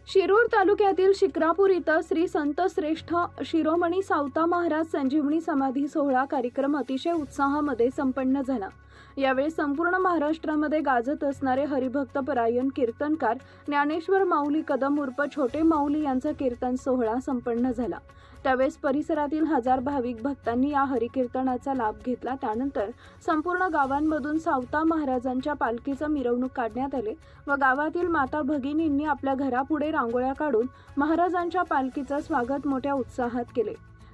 शिरूर तालुक्यातील शिक्रापूर इथं श्री संत श्रेष्ठ शिरोमणी सावता महाराज संजीवनी समाधी सोहळा कार्यक्रम अतिशय उत्साहामध्ये संपन्न झाला। यावेळी संपूर्ण महाराष्ट्रामध्ये गाजत असणारे हरिभक्त परायण कीर्तनकार ज्ञानेश्वर माऊली कदम उर्फ छोटे माऊली यांचा कीर्तन सोहळा संपन्न झाला। त्यावेळेस परिसरातील हजार भाविक भक्तांनी या हरिकीर्तनाचा लाभ घेतला। त्यानंतर संपूर्ण गावांमधून सावता महाराजांच्या पालखीचं मिरवणूक काढण्यात आले व गावातील माता भगिनींनी आपल्या घरापुढे रांगोळ्या काढून महाराजांच्या पालखीचं स्वागत मोठ्या उत्साहात केले।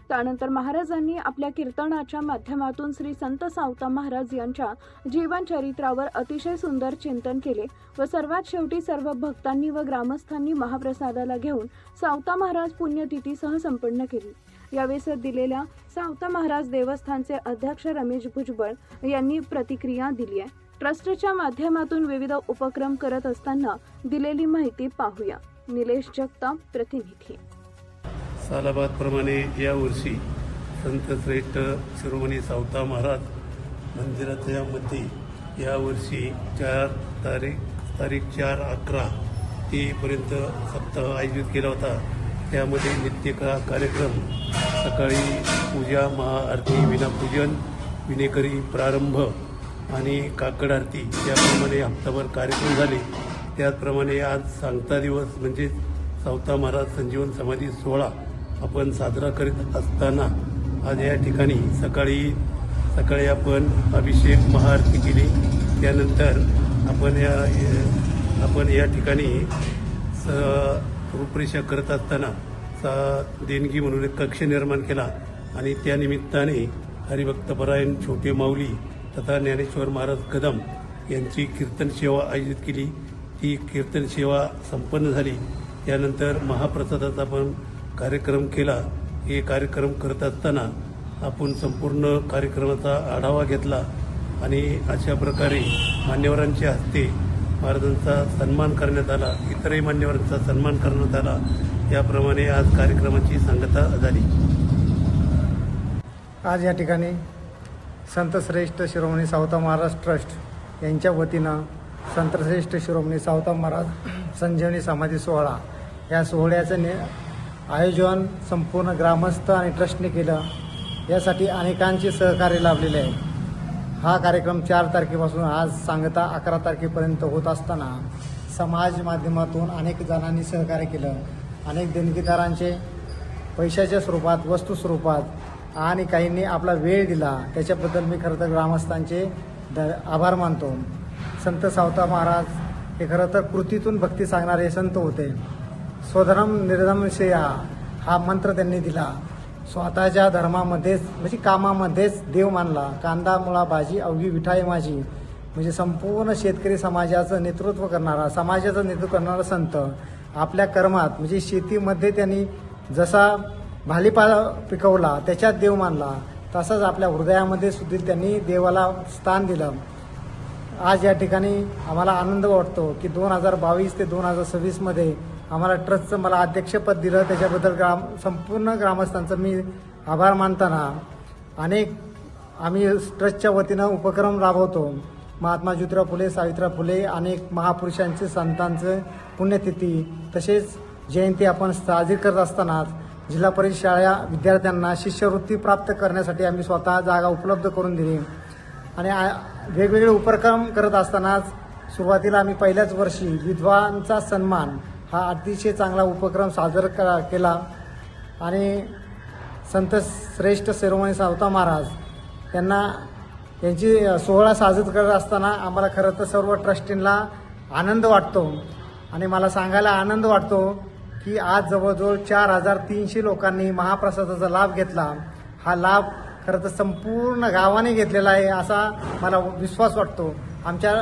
त्यानंतर महाराजांनी आपल्या कीर्तनाच्या माध्यमातून श्री संत सावता महाराज यांच्या जीवन चरित्रावर अतिशय सुंदर चिंतन केले व सर्वात शेवटी सर्व भक्तांनी व ग्रामस्थांनी महाप्रसादाला घेऊन सावता महाराज पुण्यतिथीसह संपन्न केली। यावेळी दिलेल्या सावता महाराज देवस्थानचे अध्यक्ष रमेश भुजबळ यांनी प्रतिक्रिया दिली आहे। ट्रस्टच्या माध्यमातून विविध उपक्रम करत असताना दिलेली माहिती पाहूया। निलेश जगताप, प्रतिनिधी। सालाबादप्रमाणे यावर्षी संत श्रेष्ठ शिरोमणी सावता महाराज मंदिराच्या मध्ये यावर्षी 4 4/11 पर्यंत सप्ताह आयोजित केला होता। त्यामध्ये नित्यकाळ कार्यक्रम, सकाळी पूजा, महाआरती, विनापूजन, विनेकरी प्रारंभ आणि काकड आरती याप्रमाणे हप्ताभर कार्यक्रम झाले। त्याचप्रमाणे आज सांगता दिवस म्हणजे सावता महाराज संजीवन समाधी सोहळा आपण साजरा करीत असताना आज या ठिकाणी सकाळी आपण अभिषेक महाआरती केली। त्यानंतर आपण या ठिकाणी रूपरेषा करत असताना देणगी म्हणून एक कक्ष निर्माण केला आणि त्या निमित्ताने हरिभक्तपरायण छोटे माऊली तथा ज्ञानेश्वर महाराज कदम यांची कीर्तन सेवा आयोजित केली। ती कीर्तन सेवा संपन्न झाली। त्यानंतर महाप्रसादाचा आपण कार्यक्रम केला। हे कार्यक्रम करत असताना आपण संपूर्ण कार्यक्रमाचा आढावा घेतला आणि अशा प्रकारे मान्यवरांच्या हस्ते महाराजांचा सन्मान करण्यात आला, इतरही मान्यवरांचा सन्मान करण्यात आला। याप्रमाणे आज कार्यक्रमाची सांगता झाली। आज या ठिकाणी संत श्रेष्ठ शिरोमणी सावता महाराज ट्रस्ट यांच्या वतीनं संत श्रेष्ठ शिरोमणी सावता महाराज संजीवनी समाधी सोहळा या सोहळ्याचं आयोजन संपूर्ण ग्रामस्थ आणि ट्रस्टने केलं। यासाठी अनेकांचे सहकार्य लाभलेले आहे। हा कार्यक्रम 4 तारखेपासून आज सांगता 11 तारखेपर्यंत होत असताना समाज माध्यमातून अनेक जणांनी सहकार्य केलं। अनेक देणगीदारांचे पैशाच्या स्वरूपात, वस्तू स्वरूपात आणि काहींनी आपला वेळ दिला। त्याच्याबद्दल मी खरं तर ग्रामस्थांचे आभार मानतो। संत सावता महाराज हे खरं तर कृतीतून भक्ती सांगणारे संत होते। स्वधर्म निर्धर्मशेया हा मंत्र त्यांनी दिला। स्वतःच्या धर्मामध्येच म्हणजे कामामध्येच देव मानला। कांदा मुळा भाजी अवघी विठाई माझी म्हणजे संपूर्ण शेतकरी समाजाचं नेतृत्व करणारा, समाजाचं नेतृत्व करणारा संत आपल्या कर्मात म्हणजे शेतीमध्ये त्यांनी जसा भालीपाला पिकवला त्याच्यात देव मानला, तसाच आपल्या हृदयामध्ये सुद्धा त्यांनी देवाला स्थान दिलं। आज या ठिकाणी आम्हाला आनंद वाटतो की 2022 ते 2026 मध्ये आम्हाला ट्रस्टचं मला अध्यक्षपद दिलं। त्याच्याबद्दल संपूर्ण ग्रामस्थांचं मी आभार मानताना आम्ही ट्रस्टच्या वतीनं उपक्रम राबवतो। महात्मा ज्योतिराव फुले, सावित्रीबाई फुले अनेक महापुरुषांचे संतांचं पुण्यतिथी तसेच जयंती आपण साजरी करत असताना जिल्हा परिषद शाळा विद्यार्थ्यांना शिष्यवृत्ती प्राप्त करण्यासाठी आम्ही स्वतः जागा उपलब्ध करून दिली आणि वेगवेगळे उपक्रम करत असतानाच सुरुवातीला आम्ही पहिल्याच वर्षी विधवांचा सन्मान हा अतिशय चांगला उपक्रम साजरा केला आणि संत श्रेष्ठ शिरोमणी सावता महाराज यांची सोहळा साजरा करत असताना आम्हाला खरं तर सर्व ट्रस्टींना आनंद वाटतो आणि मला सांगायला आनंद वाटतो की आज जवळजवळ 4300 लोकांनी महाप्रसादाचा लाभ घेतला। हा लाभ खरं तर संपूर्ण गावाने घेतलेला आहे असा मला विश्वास वाटतो। आमच्या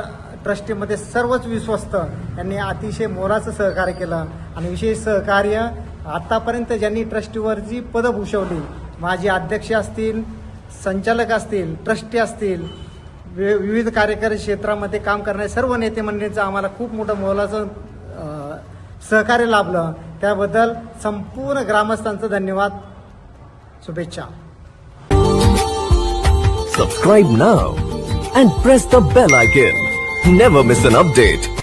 ट्रस्टीमध्ये सर्वच विश्वस्त यांनी अतिशय मोलाचं सहकार्य केलं आणि विशेष सहकार्य आतापर्यंत ज्यांनी ट्रस्टीवर जी पदं भूषवली, माझे अध्यक्ष असतील, संचालक असतील, ट्रस्टी असतील, विविध कार्यकारी क्षेत्रामध्ये काम करणारे सर्व नेते मंडळींचं आम्हाला खूप मोठं मोलाचं सहकार्य लाभलं। त्याबद्दल संपूर्ण ग्रामस्थांचं धन्यवाद, शुभेच्छा। Subscribe now and press the bell icon. Never miss an update.